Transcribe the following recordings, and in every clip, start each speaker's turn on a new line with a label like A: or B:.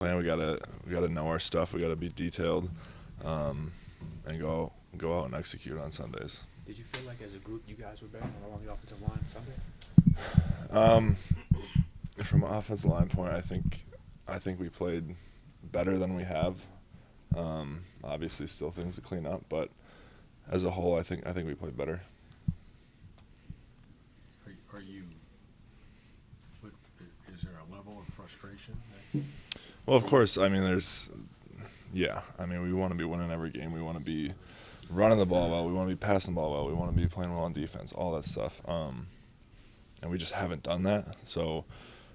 A: plan. We gotta know our stuff. We gotta be detailed, and go out and execute on Sundays.
B: Did you feel like as a group you guys were better along the offensive line Sunday?
A: From an offensive line point, I think we played better than we have. Obviously, still things to clean up, but as a whole, I think we played better.
C: Are you? Is there a level of frustration?
A: Well, of course. I mean, we want to be winning every game. We want to be running the ball well. We want to be passing the ball well. We want to be playing well on defense. All that stuff. And we just haven't done that. So,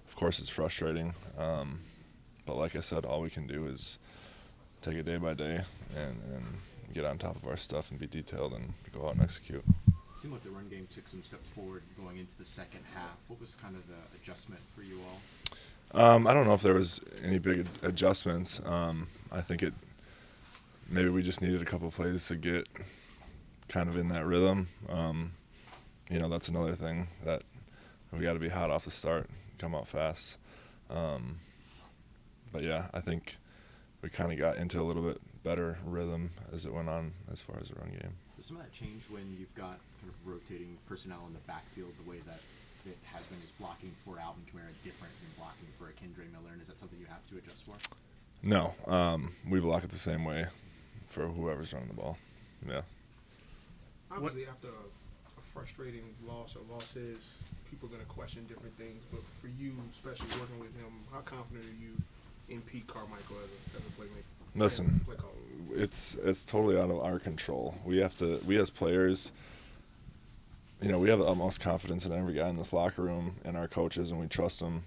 A: of course, it's frustrating. But like I said, all we can do is take it day by day and get on top of our stuff and be detailed and go out and execute.
D: It seemed like the run game took some steps forward going into the second half. What was kind of the adjustment for you all?
A: I don't know if there was any big adjustments. I think maybe we just needed a couple plays to get kind of in that rhythm. That's another thing that we got to be hot off the start, come out fast. But yeah, I think we kind of got into a little bit better rhythm as it went on as far as the run game.
D: Does some of that change when you've got kind of rotating personnel in the backfield, the way that it has been? Is blocking for Alvin Kamara different than blocking for a Kendra Miller, and is that something you have to adjust for?
A: No, we block it the same way for whoever's running the ball. Yeah.
E: Obviously, after a frustrating loss or losses, people are going to question different things. But for you, especially working with him, how confident are you in Pete Carmichael as a playmaker?
A: Listen, it's totally out of our control. We as players, we have the utmost confidence in every guy in this locker room and our coaches, and we trust them.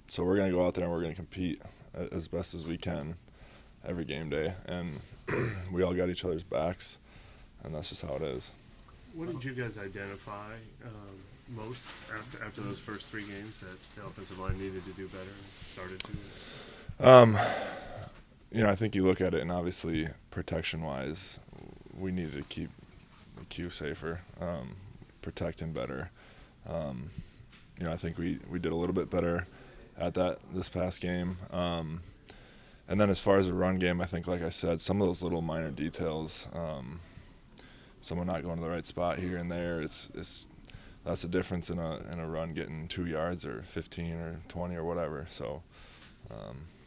A: So we're going to go out there and we're going to compete as best as we can every game day. And we all got each other's backs, and that's just how it is.
F: What did you guys identify most after those first three games that the offensive line needed to do better and started to?
A: I think you look at it, and obviously protection-wise, we needed to keep the Q safer, protect him better. I think we did a little bit better at that this past game. And then as far as the run game, I think, like I said, some of those little minor details, someone not going to the right spot here and there, that's the difference in a run, getting 2 yards or 15 or 20 or whatever. So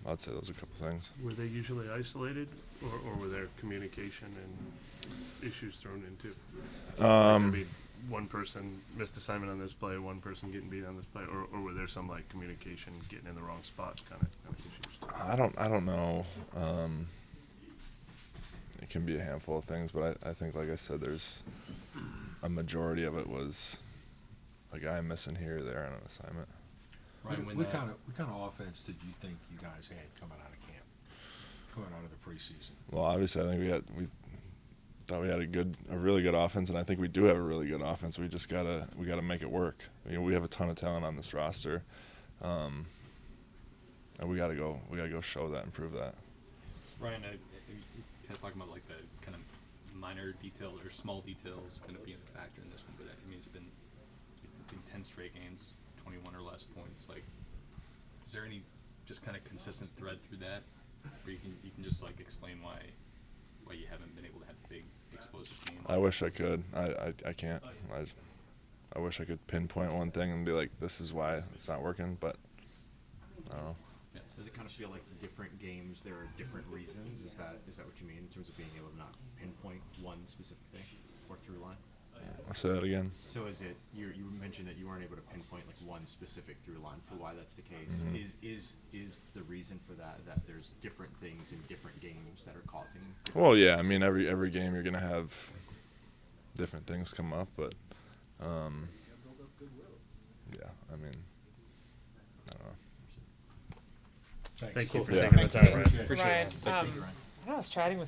A: I'd say those are a couple things.
F: Were they usually isolated, or were there communication and issues thrown in too? One person missed assignment on this play, one person getting beat on this play, or were there some communication getting in the wrong spot kind of issues?
A: I don't know. It can be a handful of things, but I think, like I said, there's a majority of it was a guy missing here or there on an assignment.
C: Right. What kind of offense did you think you guys had coming out of camp, coming out of the preseason?
A: Well, obviously, I think we thought we had a really good offense, and I think we do have a really good offense. We just gotta make it work. We have a ton of talent on this roster, and we gotta go show that and prove that.
G: Ryan, kind of talking about the kind of minor detail or small details kind of being a factor in this one, but it's been 10 straight games, 21 or less points. Is there any just kind of consistent thread through that, where you can just explain why you haven't been able to have big explosive games?
A: I wish I could. I can't. I wish I could pinpoint one thing and be like, this is why it's not working, but I don't know.
D: Yeah, so does it kind of feel like different games, there are different reasons? Is that what you mean in terms of being able to not pinpoint one specific thing or through line?
A: I'll say that again.
D: So is it, you mentioned that you weren't able to pinpoint one specific through line for why that's the case.
A: Mm-hmm.
D: Is the reason for that there's different things in different games that are causing?
A: Well, yeah. I mean, every game you're gonna have different things come up, but yeah. I mean, I don't know.
F: Thank you for
A: Yeah.
F: taking the time, Ryan.
D: Appreciate it.
H: Ryan, I was chatting with